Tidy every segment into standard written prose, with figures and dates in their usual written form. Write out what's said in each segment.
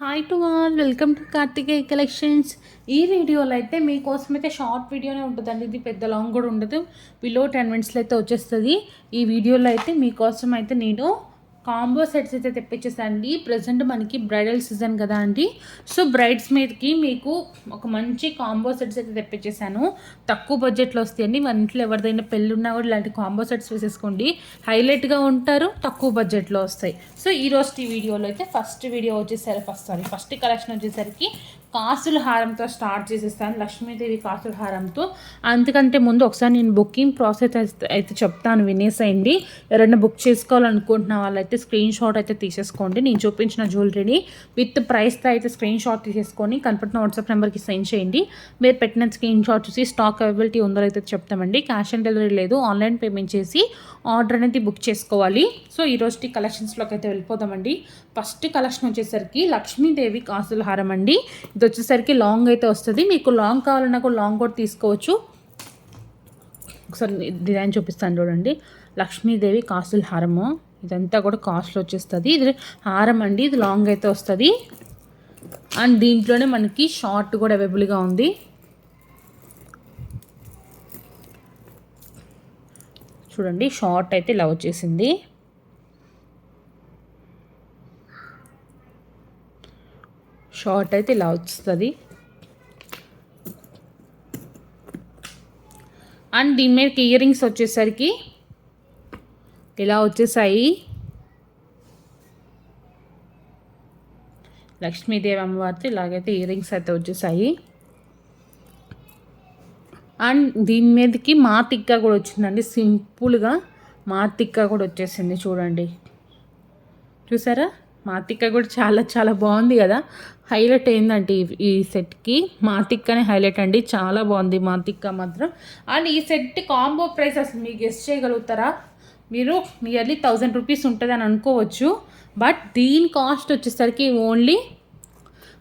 Hi to all, welcome to Karthikeya collections. ఈ వీడియోలో అయితే మీకోసం అయితే షార్ట్ వీడియోనే ఉంటుందండి. ఇది పెద్ద లాంగ్ కూడా ఉండదు. బిలో 10 మినిట్స్లో అయితే వచ్చేస్తుంది. ఈ వీడియోలో అయితే మీకోసం అయితే నేను కాంబో సెట్స్ అయితే తెప్పించేసండి. ప్రజెంట్ మనకి బ్రైడల్ సీజన్ కదా అండి. సో బ్రైడ్స్ మీదకి మీకు ఒక మంచి కాంబో సెట్స్ అయితే తెప్పించేసాను. తక్కువ బడ్జెట్లో వస్తాయండి. మన ఇంట్లో ఎవరిదైనా పెళ్ళి ఉన్నా కూడా ఇలాంటి కాంబో సెట్స్ వేసేసుకోండి. హైలైట్గా ఉంటారు, తక్కువ బడ్జెట్లో వస్తాయి. సో ఈరోజు ఈ వీడియోలో అయితే ఫస్ట్ కలెక్షన్ వచ్చేసరికి కాసుల హారంతో స్టార్ట్ చేసేస్తాను. లక్ష్మీదేవి కాసుల హారంతో. అంతకంటే ముందు ఒకసారి నేను బుకింగ్ ప్రాసెస్ అయితే చెప్తాను, వినేసేయండి. ఎవరైనా బుక్ చేసుకోవాలనుకుంటున్న వాళ్ళైతే స్క్రీన్ షాట్ అయితే తీసేసుకోండి. నేను చూపించిన జ్యువెలరీని విత్ ప్రైస్తో అయితే స్క్రీన్ షాట్ తీసేసుకొని కనపడుతున్న వాట్సాప్ నెంబర్కి సెండ్ చేయండి. మీరు పెట్టిన స్క్రీన్ షాట్ చూసి స్టాక్ అవైలబిలిటీ ఉందో అయితే చెప్తామండి. క్యాష్ ఆన్ డెలివరీ లేదు, ఆన్లైన్ పేమెంట్ చేసి ఆర్డర్ అనేది బుక్ చేసుకోవాలి. సో ఈరోజు కలెక్షన్స్లోకి అయితే వెళ్ళిపోదామండి. ఫస్ట్ కలెక్షన్ వచ్చేసరికి లక్ష్మీదేవి కాసుల హారం అండి. ఇది వచ్చేసరికి లాంగ్ అయితే వస్తుంది. మీకు లాంగ్ కావాలన్నా కూడా లాంగ్ కూడా తీసుకోవచ్చు. ఒకసారి డిజైన్ చూపిస్తాను చూడండి. లక్ష్మీదేవి కాసుల హారము, ఇదంతా కూడా కాస్ట్లో వచ్చేస్తుంది. ఇది హారం అండి, ఇది లాంగ్ అయితే వస్తుంది. అండ్ దీంట్లోనే మనకి షార్ట్ కూడా అవైలబుల్గా ఉంది. చూడండి, షార్ట్ అయితే ఇలా వచ్చేసింది. షార్ట్ అయితే ఇలా వస్తుంది. అండ్ దీని మీద ఇయర్ రింగ్స్ వచ్చేసరికి ఇలా వచ్చేసాయి. లక్ష్మీదేవి అమ్మవారితో ఇలాగైతే ఇయర్ రింగ్స్ అయితే వచ్చేసాయి. అండ్ దీని మీదకి మా తిక్క కూడా వచ్చిందండి. సింపుల్గా మా తిక్క కూడా వచ్చేసింది. చూడండి, చూసారా? మా తిక్క కూడా చాలా చాలా బాగుంది కదా. హైలైట్ అయిందండి ఈ సెట్కి. మా తిక్కనే హైలైట్ అండి, చాలా బాగుంది మా తిక్క మాత్రం. అండ్ ఈ సెట్ కాంబో ప్రైస్ అసలు మీకు గెస్ట్ చేయగలుగుతారా? మీరు నియర్లీ 1000 రూపీస్ ఉంటుంది అని అనుకోవచ్చు. బట్ దీని కాస్ట్ వచ్చేసరికి ఓన్లీ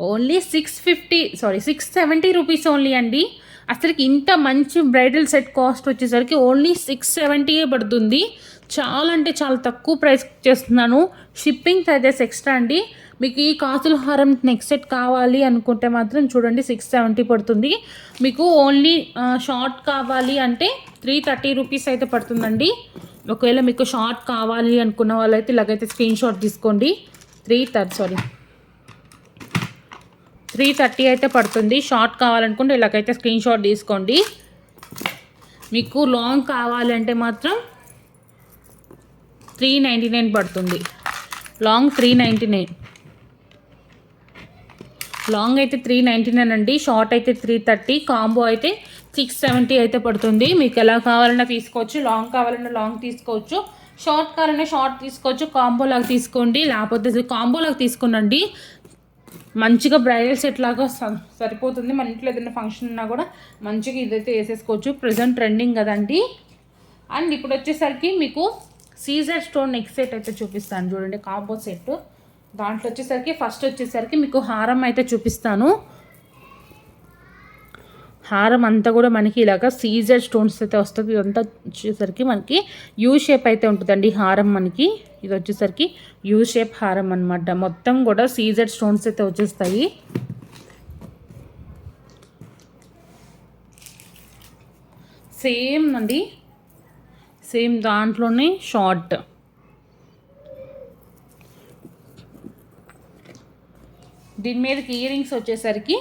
670 రూపీస్ ఓన్లీ అండి. అసలుకి ఇంత మంచి బ్రైడల్ సెట్ కాస్ట్ వచ్చేసరికి ఓన్లీ 670 పడుతుంది. చాలా అంటే చాలా తక్కువ ప్రైస్ చేస్తున్నాను. షిప్పింగ్ చార్జెస్ ఎక్స్ట్రా అండి. మీకు ఈ కాసుల హారం నెక్స్ట్ సెట్ కావాలి అనుకుంటే మాత్రం చూడండి 670 పడుతుంది. మీకు ఓన్లీ షార్ట్ కావాలి అంటే 330 రూపీస్ అయితే పడుతుందండి. ఒకవేళ మీకు షార్ట్ కావాలి అనుకున్న వాళ్ళైతే ఇలాగైతే స్క్రీన్ షాట్ తీసుకోండి. 330 అయితే పడుతుంది. షార్ట్ కావాలనుకుంటే ఇలాగైతే స్క్రీన్ షాట్ తీసుకోండి. మీకు లాంగ్ కావాలంటే మాత్రం 399 పడుతుంది. లాంగ్ 399, లాంగ్ అయితే 399 అండి. షార్ట్ అయితే 330, కాంబో అయితే 670 అయితే పడుతుంది. మీకు ఎలా కావాలన్నా తీసుకోవచ్చు. లాంగ్ కావాలన్నా లాంగ్ తీసుకోవచ్చు, షార్ట్ కావాలన్నా షార్ట్ తీసుకోవచ్చు. కాంబో లాగా తీసుకోండి, లేకపోతే కాంబో లాగా తీసుకోండి. మంచిగా బ్రైడల్ సెట్ లాగా సరిపోతుంది. మన ఇంట్లో ఏదైనా ఫంక్షన్ ఉన్నా కూడా మంచిగా ఇదైతే వేసేసుకోవచ్చు. ప్రజెంట్ ట్రెండింగ్ కదండి. అండ్ ఇప్పుడు వచ్చేసరికి మీకు సీజర్ స్టోన్ నెక్ సెట్ అయితే చూపిస్తాను చూడండి. కాంబో సెట్ దాంట్లో వచ్చేసరికి ఫస్ట్ వచ్చేసరికి మీకు హారం అయితే చూపిస్తాను. హారం అంతా కూడా మనకి ఇలాగ సీజర్ స్టోన్స్ అయితే వస్తుంది. ఇదంతా వచ్చేసరికి మనకి యూ షేప్ అయితే ఉంటుందండి హారం. మనకి ఇది వచ్చేసరికి యూ షేప్ హారం అనమాట. మొత్తం కూడా సీజర్ స్టోన్స్ అయితే వచ్చేస్తాయి. సేమ్ అండి, సేమ్ దాంట్లోనే షార్ట్. దీని మీదకి ఇయర్ రింగ్స్ వచ్చేసరికి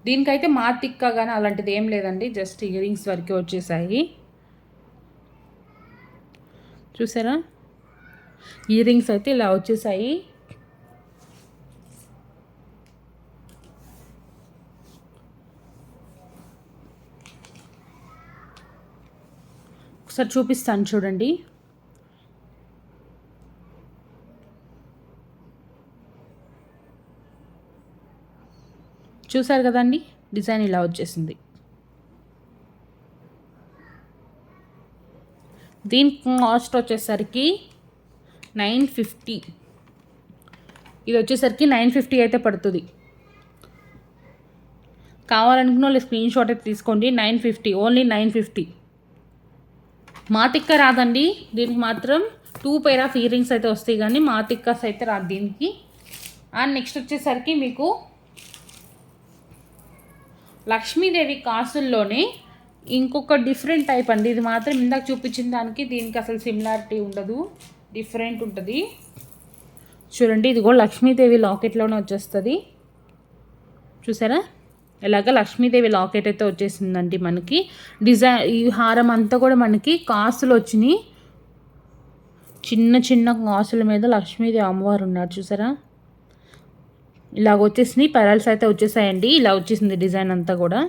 దీనికైతే మా తిక్క కానీ అలాంటిది ఏం లేదండి. జస్ట్ ఇయర్ రింగ్స్ వరకే వచ్చేసాయి. చూసారా? ఇయర్ రింగ్స్ అయితే ఇలా వచ్చేసాయి. ఒకసారి చూపిస్తాను చూడండి. చూసారు కదండి, డిజైన్ ఇలా వచ్చేసింది. దీని కాస్ట్ వచ్చేసరికి 950. ఇది వచ్చేసరికి 950 అయితే పడుతుంది. కావాలనుకున్న వాళ్ళు స్క్రీన్ షాట్ అయితే తీసుకోండి. 950, ఓన్లీ 950. మా తిక్క రాదండి దీనికి. మాత్రం 2 pair ఆఫ్ ఇయర్ రింగ్స్ అయితే వస్తాయి, కానీ మా తిక్కస్ అయితే రాదు దీనికి. అండ్ నెక్స్ట్ వచ్చేసరికి మీకు లక్ష్మీదేవి కాసుల్లోనే ఇంకొక డిఫరెంట్ టైప్ అండి. ఇది మాత్రం ఇందాక చూపించిన దానికి దీనికి అసలు సిమిలారిటీ ఉండదు, డిఫరెంట్ ఉంటుంది. చూడండి, ఇది కూడా లక్ష్మీదేవి లాకెట్లోనే వచ్చేస్తుంది. చూసారా, ఇలాగ లక్ష్మీదేవి లాకెట్ అయితే వచ్చేసిందండి మనకి. డిజైన్ ఈ హారం అంతా కూడా మనకి కాసులు వచ్చినాయి. చిన్న చిన్న కాసుల మీద లక్ష్మీదేవి అమ్మవారు ఉన్నారు. చూసారా, ఇలాగ వచ్చేసినాయి. పెరల్స్ అయితే వచ్చేసాయండి. ఇలా వచ్చేసింది డిజైన్ అంతా కూడా.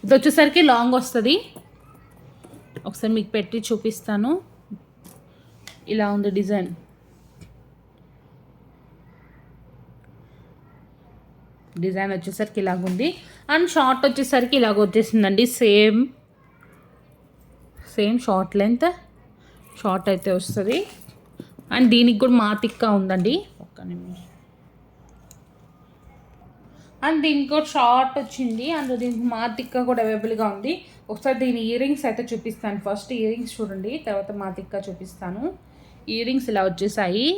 ఇది వచ్చేసరికి లాంగ్ వస్తుంది. ఒకసారి మీకు పెట్టి చూపిస్తాను. ఇలా ఉంది డిజైన్. డిజైన్ వచ్చేసరికి ఇలాగుంది. అండ్ షార్ట్ వచ్చేసరికి ఇలాగ వచ్చేసిందండి. సేమ్ షార్ట్ లెంత్ షార్ట్ అయితే వస్తుంది. అండ్ దీనికి కూడా మాతిక్కా ఉందండి. ఒక్క నిమిషం. అండ్ దీనికి కూడా షార్ట్ వచ్చింది. అండ్ దీనికి మాతిక్కా కూడా అవైలబుల్గా ఉంది. ఒకసారి దీని ఇయర్ రింగ్స్ అయితే చూపిస్తాను. ఫస్ట్ ఇయర్ రింగ్స్ చూడండి, తర్వాత మాతిక్కా చూపిస్తాను. ఇయర్ రింగ్స్ ఇలా వచ్చేసాయి.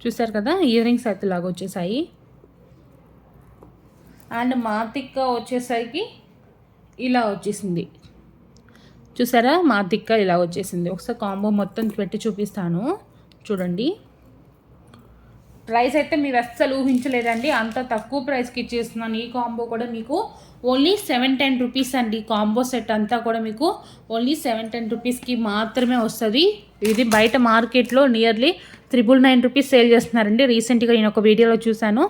చూసారు కదా, ఇయర్ రింగ్స్ అయితే ఇలాగ వచ్చేసాయి. అండ్ మాతిక్కా వచ్చేసరికి ఇలా వచ్చేసింది. చూసారా, మాతిక్కా ఇలా వచ్చేసింది. ఒకసారి కాంబో మొత్తం పెట్టి చూపిస్తాను చూడండి. ప్రైస్ అయితే మీరు అస్సలు ఊహించలేదండి, అంత తక్కువ ప్రైస్కి ఇచ్చేస్తున్నాను. ఈ కాంబో కూడా మీకు ఓన్లీ 710 రూపీస్ అండి. కాంబో సెట్ అంతా కూడా మీకు ఓన్లీ 710 రూపీస్కి మాత్రమే వస్తుంది. ఇది బయట మార్కెట్లో నియర్లీ 999 రూపీస్ సేల్ చేస్తున్నారండి. రీసెంట్గా నేను ఒక వీడియోలో చూశాను,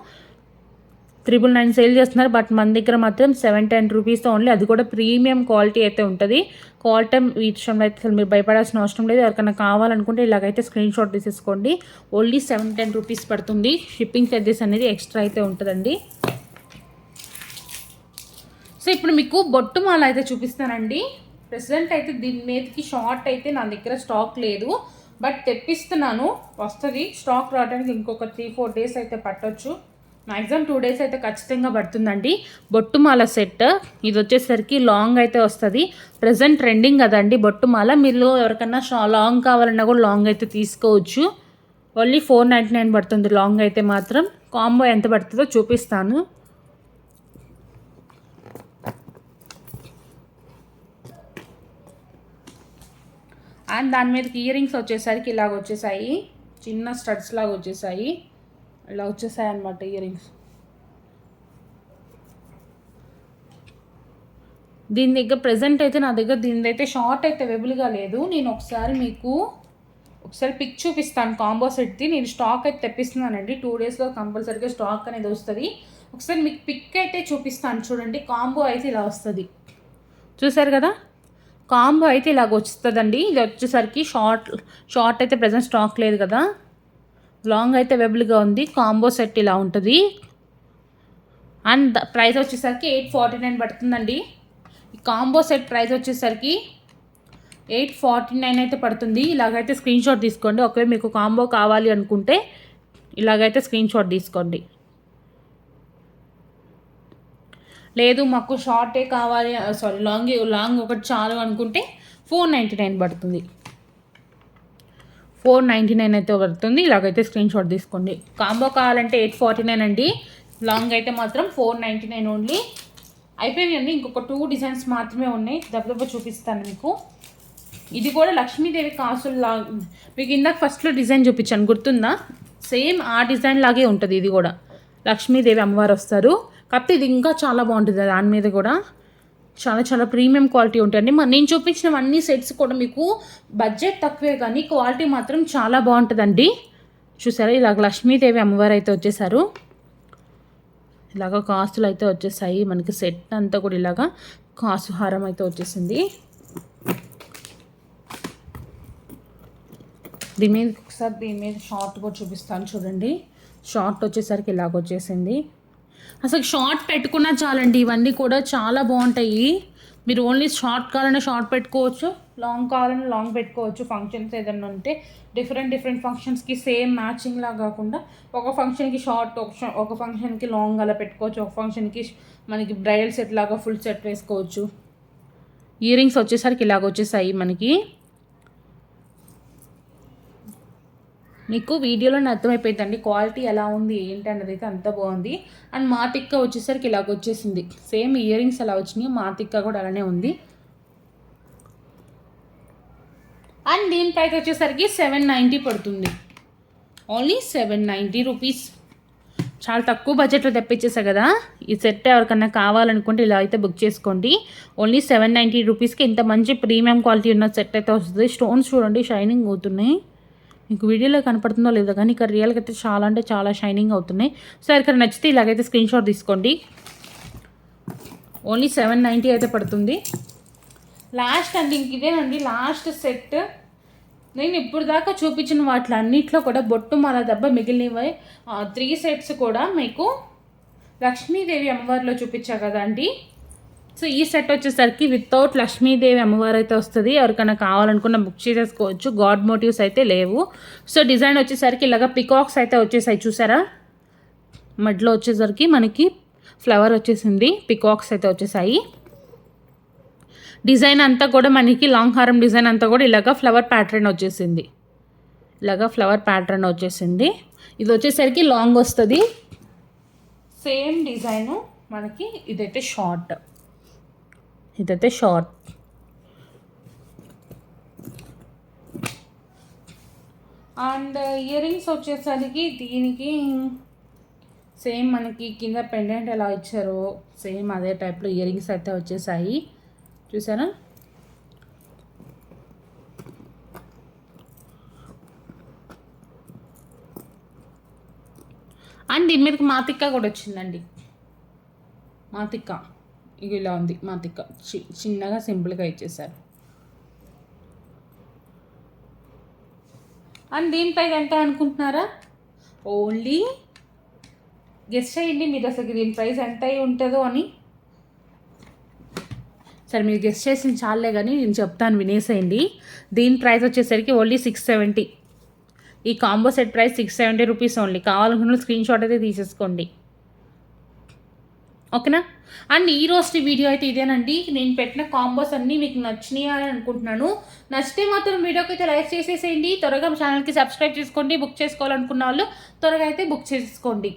999 సేల్ చేస్తున్నారు. బట్ మన దగ్గర మాత్రం 710 రూపీస్తో ఓన్లీ. అది కూడా ప్రీమియం క్వాలిటీ అయితే ఉంటుంది. క్వాలిటీ విషయంలో అయితే అసలు మీరు భయపడాల్సిన అవసరం లేదు. ఎవరికైనా కావాలనుకుంటే ఇలాగైతే స్క్రీన్ షాట్ తీసేసుకోండి. ఓన్లీ 710 రూపీస్ పడుతుంది. షిప్పింగ్ ఛార్జెస్ అనేది ఎక్స్ట్రా అయితే ఉంటుందండి. సో ఇప్పుడు మీకు బొట్టు మాల అయితే చూపిస్తానండి. ప్రెసెంట్ అయితే దీని మీదకి షార్ట్ అయితే నా దగ్గర స్టాక్ లేదు, బట్ తెప్పిస్తున్నాను. వస్తుంది. స్టాక్ రావడానికి ఇంకొక 3-4 డేస్ అయితే పట్టొచ్చు. మ్యాక్సిమం 2 డేస్ అయితే ఖచ్చితంగా పడుతుందండి. బొట్టుమాల సెట్ ఇది వచ్చేసరికి లాంగ్ అయితే వస్తుంది. ప్రజెంట్ ట్రెండింగ్ కదండి బొట్టుమాల. మీరు ఎవరికైనా లాంగ్ కావాలన్నా కూడా లాంగ్ అయితే తీసుకోవచ్చు. ఓన్లీ 499 పడుతుంది లాంగ్ అయితే మాత్రం. కాంబో ఎంత పడుతుందో చూపిస్తాను. అండ్ దాని మీదకి ఇయర్ రింగ్స్ వచ్చేసరికి ఇలాగ వచ్చేసాయి. చిన్న స్టడ్స్ లాగా వచ్చేసాయి. ఇలా వచ్చేసాయి అన్నమాట ఇయర్ రింగ్స్. దీని దగ్గర ప్రజెంట్ అయితే నా దగ్గర దీని అయితే షార్ట్ అయితే అవైలబుల్గా లేదు. నేను ఒకసారి పిక్ చూపిస్తాను కాంబో సెట్ది. నేను స్టాక్ అయితే తెప్పిస్తున్నానండి. 2 డేస్లో కంపల్సరీగా స్టాక్ అనేది వస్తుంది. ఒకసారి మీకు పిక్ అయితే చూపిస్తాను చూడండి. కాంబో అయితే ఇలా వస్తుంది. చూసారు కదా, కాంబో అయితే ఇలాగ వస్తుందండి. ఇది వచ్చేసరికి షార్ట్ అయితే ప్రజెంట్ స్టాక్ లేదు కదా, లాంగ్ అయితే అవైలబుల్గా ఉంది. కాంబో సెట్ ఇలా ఉంటుంది. అండ్ ప్రైస్ వచ్చేసరికి 849 పడుతుందండి. ఈ కాంబో సెట్ ప్రైస్ వచ్చేసరికి 849 అయితే పడుతుంది. ఇలాగైతే స్క్రీన్ షాట్ తీసుకోండి. ఒకవేళ మీకు కాంబో కావాలి అనుకుంటే ఇలాగైతే స్క్రీన్ షాట్ తీసుకోండి. లేదు మాకు షార్టే కావాలి, లాంగ్ ఒకటి చాలు అనుకుంటే 499 పడుతుంది. 499 అయితే పడుతుంది. ఇలాగైతే స్క్రీన్ షాట్ తీసుకోండి. కాంబో కావాలంటే 849 అండి. లాంగ్ అయితే మాత్రం 499 ఓన్లీ. అయిపోయిందండి. ఇంకొక 2 డిజైన్స్ మాత్రమే ఉన్నాయి. దెబ్బ చూపిస్తాను మీకు. ఇది కూడా లక్ష్మీదేవి కాసుల్లా. మీకు ఇందాక ఫస్ట్లో డిజైన్ చూపించాను గుర్తుందా? సేమ్ ఆ డిజైన్ లాగే ఉంటుంది. ఇది కూడా లక్ష్మీదేవి అమ్మవారు వస్తారు. కాకపోతే ఇది ఇంకా చాలా బాగుంటుంది. దాని మీద కూడా చాలా ప్రీమియం క్వాలిటీ ఉంటాయండి. నేను చూపించినవన్నీ సెట్స్ కూడా మీకు బడ్జెట్ తక్కువే కానీ క్వాలిటీ మాత్రం చాలా బాగుంటుందండి. చూసారా, ఇలాగ లక్ష్మీదేవి అమ్మవారు అయితే వచ్చేసారు. ఇలాగ కాసులు అయితే వచ్చేసాయి మనకి. సెట్ అంతా కూడా ఇలాగా కాసు హారం అయితే వచ్చేసింది. దీని మీద షార్ట్ కూడా చూపిస్తాను చూడండి. షార్ట్ వచ్చేసరికి ఇలాగ వచ్చేసింది. అసలు షార్ట్ పెట్టుకున్నా చాలండి. ఇవన్నీ కూడా చాలా బాగుంటాయి. మీరు ఓన్లీ షార్ట్ కావాలన్నా షార్ట్ పెట్టుకోవచ్చు, లాంగ్ కావాలన్నా లాంగ్ పెట్టుకోవచ్చు. ఫంక్షన్స్ ఏదైనా ఉంటే డిఫరెంట్ ఫంక్షన్స్కి సేమ్ మ్యాచింగ్ లాగా కాకుండా ఒక ఫంక్షన్కి షార్ట్, ఒక ఫంక్షన్కి లాంగ్ అలా పెట్టుకోవచ్చు. ఒక ఫంక్షన్కి మనకి బ్రైడల్ సెట్ లాగా ఫుల్ సెట్ వేసుకోవచ్చు. ఇయర్ రింగ్స్ వచ్చేసరికి ఇలాగ వచ్చేసాయి మనకి. మీకు వీడియోలోనే అర్థమైపోయిందండి క్వాలిటీ ఎలా ఉంది ఏంటి అన్నది అయితే అంత బాగుంది. అండ్ మా తిక్క వచ్చేసరికి ఇలాగ వచ్చేసింది. సేమ్ ఇయర్ రింగ్స్ ఎలా వచ్చినాయో మా తిక్క కూడా అలానే ఉంది. అండ్ దీని ప్రైస్ వచ్చేసరికి 790 పడుతుంది. Only 790 rupees. చాలా తక్కువ బడ్జెట్లో తెప్పించేసా కదా. ఈ సెట్ ఎవరికన్నా కావాలనుకుంటే ఇలా అయితే బుక్ చేసుకోండి. ఓన్లీ 790 రూపీస్కి ఇంత మంచి ప్రీమియం క్వాలిటీ ఉన్న సెట్ అయితే వస్తుంది. స్టోన్స్ చూడండి షైనింగ్ అవుతున్నాయి. మీకు వీడియోలో కనపడుతుందో లేదో కానీ ఇక్కడ రియల్గా అయితే చాలా అంటే చాలా షైనింగ్ అవుతున్నాయి. సో ఇక్కడ నచ్చితే ఇలాగైతే స్క్రీన్ షాట్ తీసుకోండి. ఓన్లీ 790 అయితే పడుతుంది. లాస్ట్ అండి ఇంక ఇదేనండి లాస్ట్ సెట్. నేను ఇప్పుడు దాకా చూపించిన వాటిలో అన్నింటిలో కూడా బొట్టు మాల దెబ్బ మిగిలినవి 3 సెట్స్ కూడా మీకు లక్ష్మీదేవి అమ్మవారిలో చూపించా కదా అండి. సో ఈ సెట్ వచ్చేసరికి వితౌట్ లక్ష్మీదేవి అమ్మవారు అయితే వస్తుంది. ఎవరికైనా కావాలనుకున్న బుక్ చేసేసుకోవచ్చు. గాడ్ మోటివ్స్ అయితే లేవు. సో డిజైన్ వచ్చేసరికి ఇలాగ పికాక్స్ అయితే వచ్చేసాయి చూసారా. మధ్యలో వచ్చేసరికి మనకి ఫ్లవర్ వచ్చేసింది. పికాక్స్ అయితే వచ్చేసాయి. డిజైన్ అంతా కూడా మనకి లాంగ్ హారం డిజైన్ అంతా కూడా ఇలాగ ఫ్లవర్ ప్యాటర్న్ వచ్చేసింది. ఇది వచ్చేసరికి లాంగ్ వస్తుంది. సేమ్ డిజైను మనకి ఇదైతే షార్ట్. అండ్ ఇయర్ రింగ్స్ వచ్చేసరికి దీనికి సేమ్ మనకి కింద పెండెంట్ ఎలా ఇచ్చారో సేమ్ అదే టైప్లో ఇయర్ రింగ్స్ అయితే వచ్చేసాయి చూసారా. అండ్ దీని మీదకి మాతిక్క కూడా వచ్చిందండి. మాతిక్క ఇక ఇలా ఉంది. మాతిక్క చిన్నగా సింపుల్గా ఇచ్చేసారు. అండ్ దీని ప్రైస్ ఎంత అనుకుంటున్నారా? ఓన్లీ గెస్ చేయండి మీరు అసలు దీని ప్రైస్ ఎంత అయి ఉంటుందో అని. సరే మీరు గెస్ చేసిన చాలే కానీ నేను చెప్తాను వినేసేయండి. దీని ప్రైస్ వచ్చేసరికి ఓన్లీ 670. ఈ combo set price 670 rupees only. కావాలనుకున్న స్క్రీన్ షాట్ అయితే తీసేసుకోండి ఓకేనా. అండ్ ఈ రోజు వీడియో అయితే ఇదేనండి. నేను పెట్టిన కాంబోస్ అన్నీ మీకు నచ్చినాయి అని అనుకుంటున్నాను. నచ్చితే మాత్రం వీడియోకి అయితే లైక్ చేసేసేయండి. త్వరగా ఛానల్కి సబ్స్క్రైబ్ చేసుకోండి. బుక్ చేసుకోవాలనుకున్న వాళ్ళు త్వరగా అయితే బుక్ చేసుకోండి.